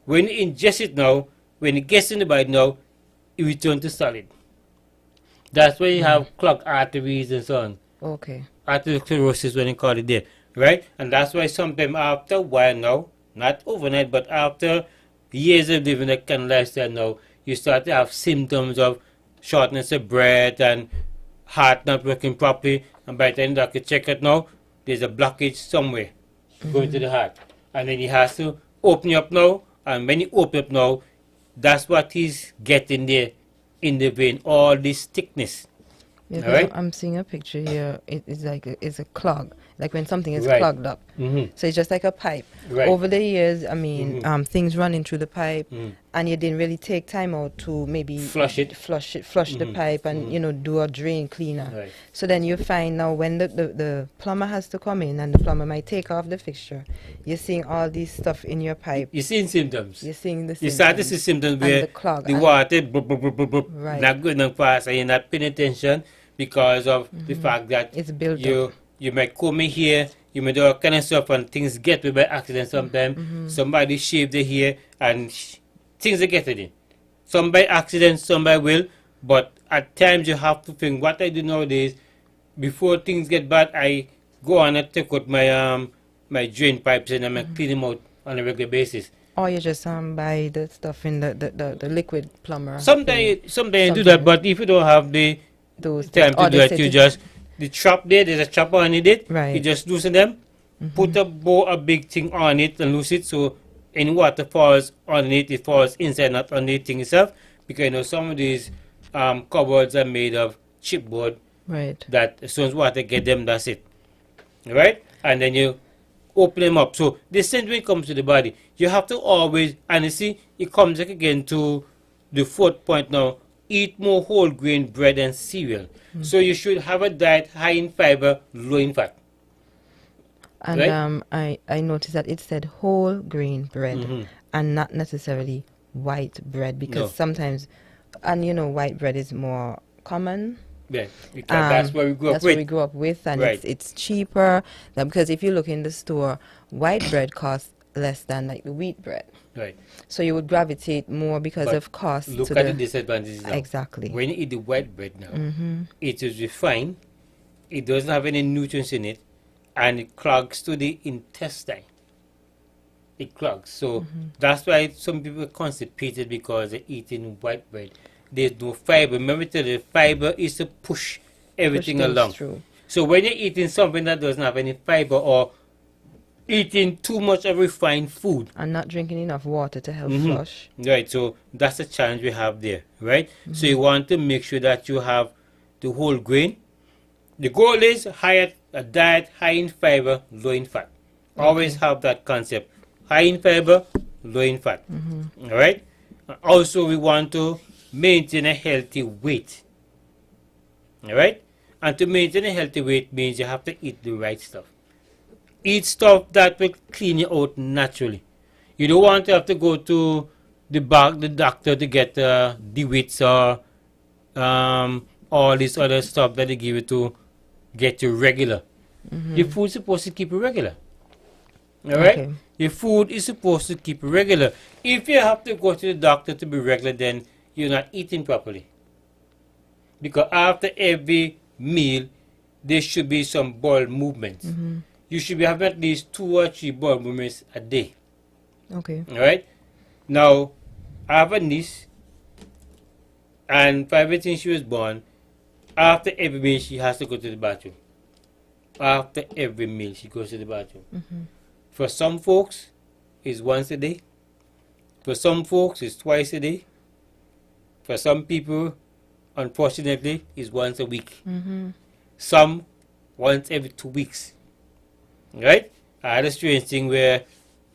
when you ingest it now, when it gets in the body now, it returns to solid. That's why you have clogged arteries and so on. Okay. Atherosclerosis when you call it there, right? And that's why sometimes after a while now, not overnight, but after years of living that kind of lifestyle now, you start to have symptoms of shortness of breath and heart not working properly. And by the time the doctor check it now, there's a blockage somewhere going to the heart. And then he has to open up now. And when he open up now, that's what he's getting there in the vein, all this thickness. Yeah, All right? I'm seeing a picture here. It's like it's a clog, like when something is Right. clogged up. So it's just like a pipe. Right. Over the years, I mean, things running through the pipe, Mm. and you didn't really take time out to maybe Flush it. flush the pipe, and do a drain cleaner. Right. So then you find now when the plumber has to come in, and the plumber might take off the fixture, you're seeing all this stuff in your pipe. You're seeing symptoms. You're seeing the You start to see symptoms and where the clog the and- water blub, blub, blub, blub, blub, Right. not going on fast, and you're not paying attention because of the fact that It's built you up. you might come in here, you may do all kind of stuff, and things get away by accident sometimes. Somebody shave their hair, and things are getting in. Some by accident, some by will, but at times you have to think. What I do nowadays, before things get bad, I go on and take out my my drain pipes and I clean them out on a regular basis. Or you just buy the stuff in the liquid plumber. Sometimes you do that, but if you don't have the Those time or to do they it, say you to- just the chop there's a chopper on it. Right. You just loosen them, put a big thing on it and loose it so any water falls on it falls inside, not on the thing itself. Because some of these cupboards are made of chipboard Right. that as soon as water get them, that's it. Right? And then you open them up. So the same when it comes to the body, you have to always, and you see, it comes back again to the fourth point now, eat more whole grain bread and cereal. So you should have a diet high in fiber, low in fat. And Right. I noticed that it said whole grain bread Mhm. and not necessarily white bread, because No. sometimes, and white bread is more common. Yeah, because that's what we grew up That's what we with. grew up with, and Right. it's cheaper. Because if you look in the store, white bread costs less than like the wheat bread. Right. So you would gravitate more because But of cost Look to at the the disadvantages now. exactly. When you eat the white bread now, Mm-hmm. it is refined, it doesn't have any nutrients in it, and it clogs to the intestine. It clogs. So that's why some people are constipated because they're eating white bread. There's no fiber. Remember, the fiber is to push everything Push things along. through. So when you're eating something that doesn't have any fiber or eating too much of refined food, And not drinking enough water to help Mhm. flush. right, so that's the challenge we have there, right? So you want to make sure that you have the whole grain. The goal is a diet high in fiber, low in fat. Always have that concept. High in fiber, low in fat. All right? Also, we want to maintain a healthy weight. All right? And to maintain a healthy weight means you have to eat the right stuff. Eat stuff that will clean you out naturally. You don't want to have to go to the doctor to get DeWitts or all this other stuff that they give you to get you regular. Your food's supposed to keep you regular. All right? Okay. Your food is supposed to keep you regular. If you have to go to the doctor to be regular, then you're not eating properly. Because after every meal, there should be some bowel movements. You should be having at least 2 or 3 bowel movements a day. Okay. All right? Now, I have a niece, and for everything she was born, after every meal, she has to go to the bathroom. After every meal, she goes to the bathroom. For some folks, it's once a day. For some folks, it's twice a day. For some people, unfortunately, it's once a week. Some, once every 2 weeks. Right? I had a strange thing where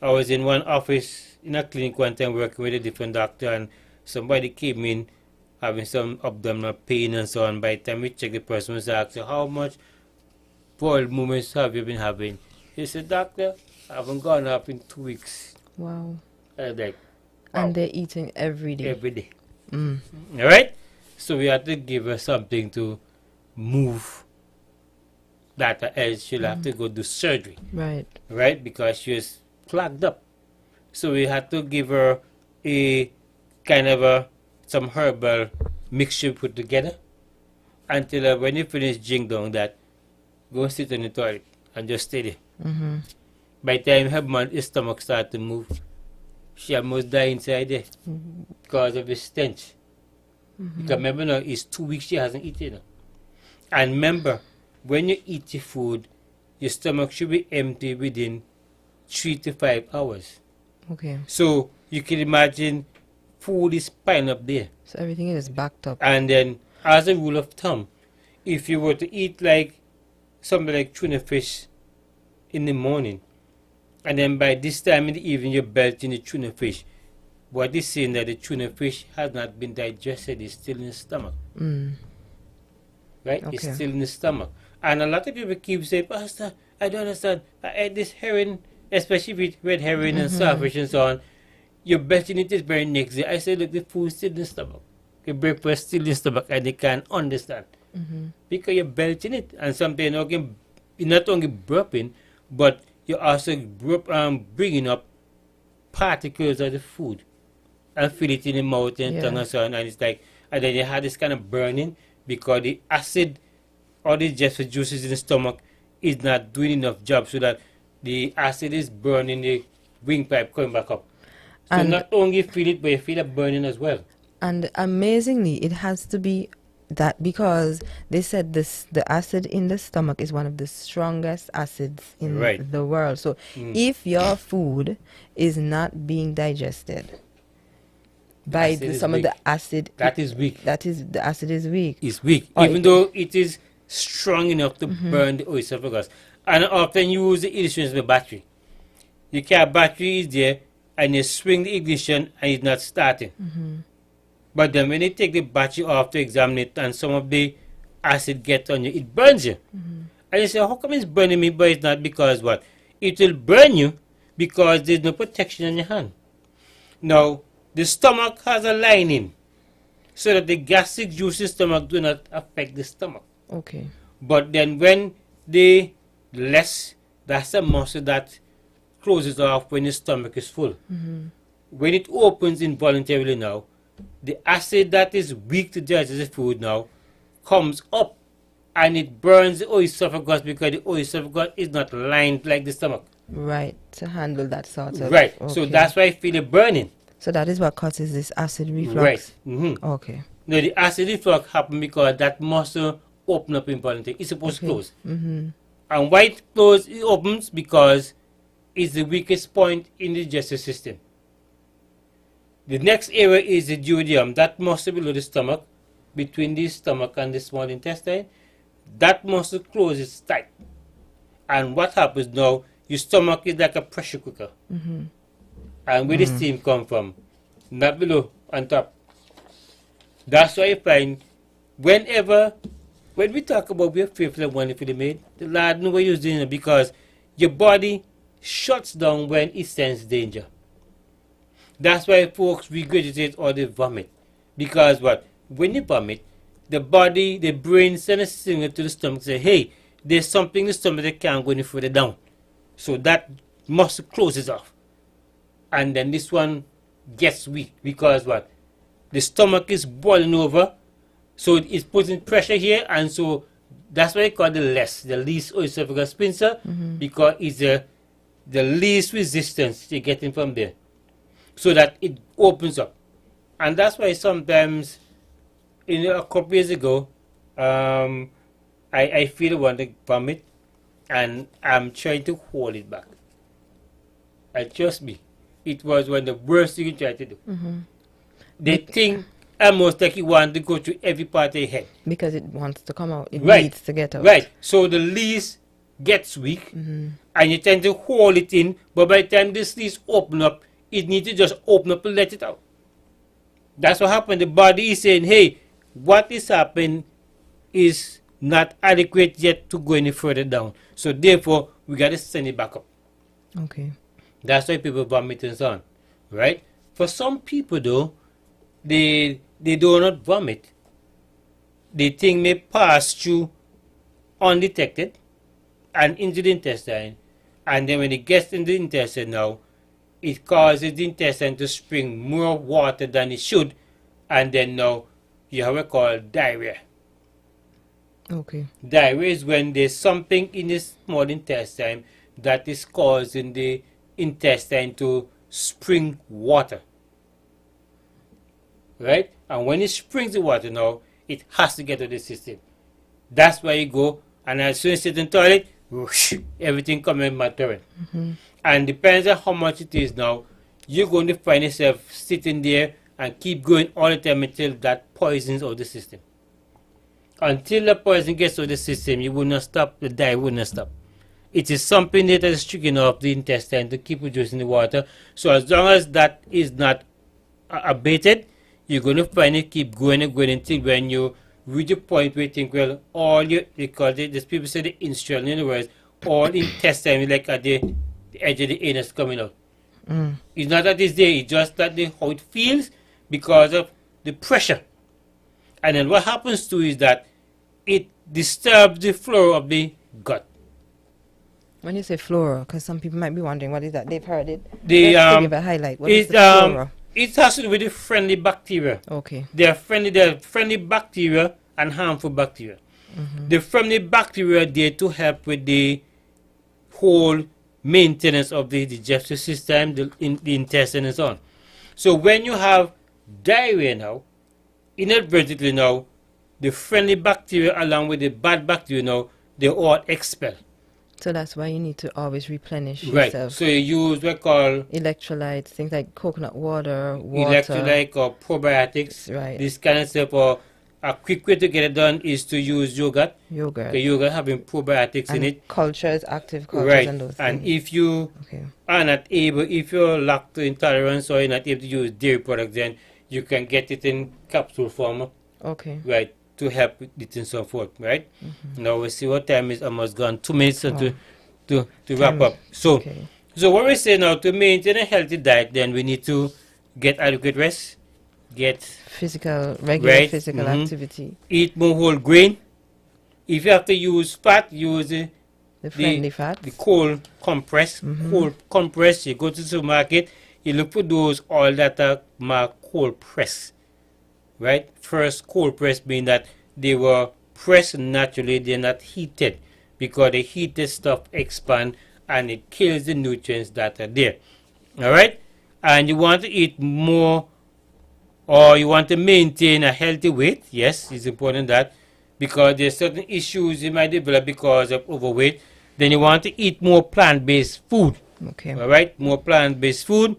I was in one office in a clinic one time working with a different doctor, and somebody came in having some abdominal pain and so on. By the time we checked, the person was asking, how much bowel movements have you been having? He said, doctor, I haven't gone up in 2 weeks. Wow. I was like, wow, And they're eating every day. every day. Mm. All right? So we had to give her something to move that, else she'll have to go do surgery. Right. Right? Because she was clogged up. So we had to give her a kind of some herbal mixture put together until when you finish jing down that, go sit on the toilet and just stay there. Mm-hmm. By the time his stomach start to move, she almost die inside there because of the stench. Mm-hmm. Because remember now, it's 2 weeks she hasn't eaten. And remember, when you eat your food, your stomach should be empty within 3 to 5 hours. Okay. So you can imagine food is piling up there. So everything is backed up. And then, as a rule of thumb, if you were to eat like something like tuna fish in the morning, and then by this time in the evening you're belching the tuna fish, what is saying that the tuna fish has not been digested, it's still in the stomach. Mm. Right? Okay. It's still in the stomach. And a lot of people keep saying, Pastor, I don't understand. I ate this herring, especially with red herring and starfish and so on. You're belching it this very next day. I said, look, the food's still in the stomach. The breakfast still in the stomach, and they can't understand. Mm-hmm. Because you're belching it. And sometimes you're not only burping, but you're also bringing up particles of the food and feel it in the mouth and tongue and so on. And it's like, and then you have this kind of burning because the acid or the digestive juices in the stomach is not doing enough job, so that the acid is burning the windpipe coming back up. So And- not only feel it, but you feel it burning as well. And amazingly, it has to be that, because they said the acid in the stomach is one of the strongest acids in Right. the world. So if your food is not being digested by Acid is some of weak. the acid, That is weak. the acid is weak. Is weak, Or even it- though it is strong enough to burn the esophagus. And often you use the illustration of the battery. The car battery is there, and you swing the ignition, and it's not starting. But then when you take the battery off to examine it, and some of the acid gets on you, it burns you. And you say, how come it's burning me? But it's not, because what? It will burn you because there's no protection on your hand. Now, the stomach has a lining so that the gastric juices stomach do not affect the stomach. Okay. But then when the less, that's the muscle that closes off when the stomach is full. When it opens involuntarily now, the acid that is weak to digest the food now comes up, and it burns the esophagus because the esophagus is not lined like the stomach. Right, to handle that sort of. Right. So Okay. that's why I feel it burning. So that is what causes this acid reflux. Right. Mm-hmm. Okay. Now the acid reflux happens because that muscle open up involuntarily. It's supposed to close. Mm-hmm. And why it opens? Because it's the weakest point in the digestive system. The next area is the duodenum, that muscle below the stomach, between the stomach and the small intestine. That muscle closes tight. And what happens now, your stomach is like a pressure cooker. And where the steam come from? Not below, on top. That's why you find, when we talk about we're fearful and wonderfully made, the Lord knows what you're doing, because your body shuts down when it senses danger. That's why folks regurgitate or they vomit. Because what? When you vomit, the body, the brain sends a signal to the stomach, say, hey, there's something in the stomach that can't go any further down. So that muscle closes off. And then this one gets weak, because what? The stomach is boiling over, so it's putting pressure here, and so that's why I call the least esophagus sphincter, because it's the least resistance you're getting from there, so that it opens up. And that's why sometimes, a couple years ago, I feel want to vomit, and I'm trying to hold it back. And trust me, it was one of the worst things you try to do. They think almost like you want to go through every part of your head. Because it wants to come out. It Right. needs to get out. Right. So the least gets weak, and you tend to hold it in, but by the time this least open up, it needs to just open up and let it out. That's what happened. The body is saying, hey, what is happening is not adequate yet to go any further down. So therefore, we got to send it back up. Okay. That's why people vomit and so on. Right? For some people, though, they do not vomit. The thing may pass through undetected and into the intestine. And then when it gets in the intestine now, it causes the intestine to spring more water than it should, and then now you have what called diarrhea. Okay. Diarrhea is when there's something in the small intestine that is causing the intestine to spring water. Right? And when it springs the water now, it has to get to the system. That's why you go, and as soon as you sit in the toilet, whoosh, everything comes in my turn. And depends on how much it is now, you're going to find yourself sitting there and keep going all the time until that poisons out the system. Until the poison gets out of the system, you will not stop, the diet will not stop. It is something that is triggering off the intestine to keep producing the water. So as long as that is not abated, you're going to find it keep going and going until when you reach a point where you think, well, all your, because these people say the instrument, in other words, all intestine is like at the edge of the anus coming out. It's not that it's there, it's just that how it feels because of the pressure. And then what happens too is that it disturbs the flora of the gut. When you say flora, because some people might be wondering what is that, they've heard it. The give a highlight. What is the flora? It has to do with the friendly bacteria. Okay. They are friendly bacteria and harmful bacteria. The friendly bacteria are there to help with the whole maintenance of the digestive system, the intestine and so on. So when you have diarrhea now, inadvertently now, the friendly bacteria along with the bad bacteria now, they all expel. So that's why you need to always replenish Right. yourself. So you use what we call Electrolytes, things like coconut water, electrolyte or probiotics. Right. This kind of stuff. Or a quick way to get it done is to use yogurt. Yogurt. The yogurt having probiotics and in it. cultures, active cultures, Right. and those And things. if you Okay. are not able, if you're lactose intolerant or you're not able to use dairy products, then you can get it in capsule form, Okay. right, to help with it and so forth, right? Now we see what time is almost gone. 2 minutes to wrap Time. up. So, Okay. so what we say now, to maintain a healthy diet, then we need to get adequate rest, get Regular Right. physical activity. eat more whole grain. If you have to use fat, use The friendly fats. the cold compress. Cold compress. You go to the supermarket, you look for those all that are marked cold press. Right? First cold press means that they were pressed naturally, they're not heated, because the heated stuff expand and it kills the nutrients that are there. Alright? And you want to eat more, or you want to maintain a healthy weight. Yes, it's important that, because there's certain issues you might develop because of overweight. Then you want to eat more plant-based food. Okay. All right, more plant-based food,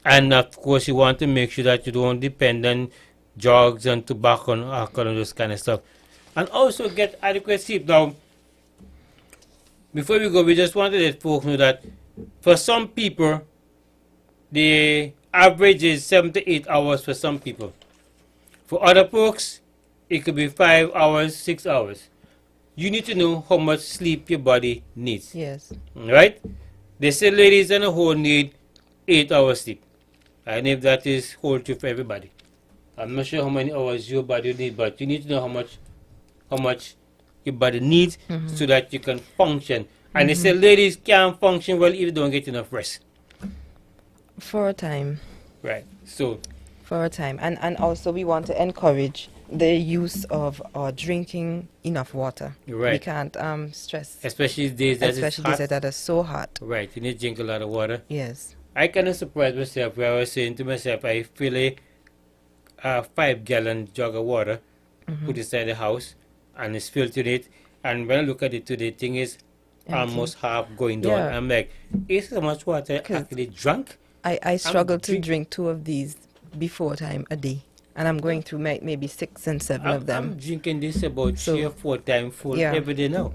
and of course you want to make sure that you don't depend on drugs and tobacco and alcohol and those kind of stuff, and also get adequate sleep. Now, before we go, we just want to let folks know that for some people, the average is 7 to 8 hours for some people. For other folks, it could be 5 hours, 6 hours. You need to know how much sleep your body needs. Yes. Right? They say ladies on a whole need 8 hours sleep. And if that is whole true for everybody. I'm not sure how many hours your body needs, but you need to know how much your body needs so that you can function. And they say ladies can't function well if you don't get enough rest. For a time. Right. So For a time. And also we want to encourage the use of drinking enough water. Right. We can't stress, especially these days that it's especially hot. days that are so hot. Right. You need to drink a lot of water. Yes. I kind of surprised myself where I was saying to myself, I fill a 5-gallon jug of water, put it inside the house, and it's filled to it. And when I look at it today, the thing is almost half going down. Yeah. I'm like, is how much water I 'Cause actually drunk? I struggle to drink- drink 2 of these before time a day. And I'm going through maybe 6 and 7 of I'm them. drinking this about So, 3 or 4 times full yeah. every day now.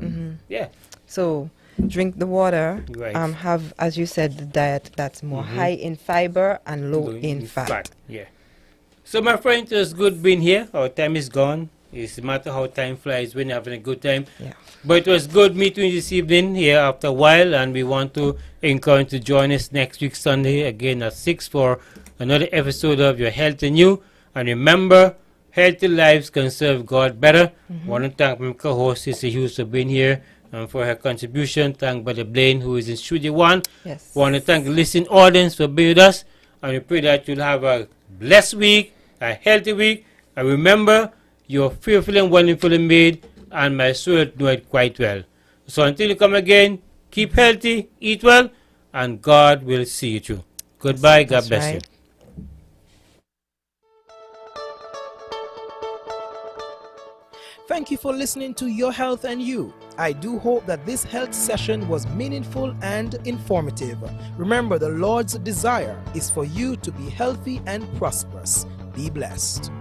Yeah. So drink the water. Right. Have, as you said, the diet that's more high in fiber and low in fat. Yeah. So my friend, it was good being here. Our time is gone. It's a matter how time flies when you're having a good time. Yeah. But it was good meeting you this evening here after a while, and we want to encourage you to join us next week Sunday again at 6 for another episode of Your Health and You. And remember, healthy lives can serve God better. Want to thank my co-host Sister Hughes for being here, and for her contribution. Thank Brother Blaine, who is in Studio 1. Yes. Want to thank the listening audience for being with us, and we pray that you'll have a blessed week, a healthy week, and remember, you're fearfully and wonderfully made, and my soul know it quite well. So until you come again, keep healthy, eat well, and God will see you through. Goodbye. God bless you. Thank you for listening to Your Health and You. I do hope that this health session was meaningful and informative. Remember, the Lord's desire is for you to be healthy and prosperous. Be blessed.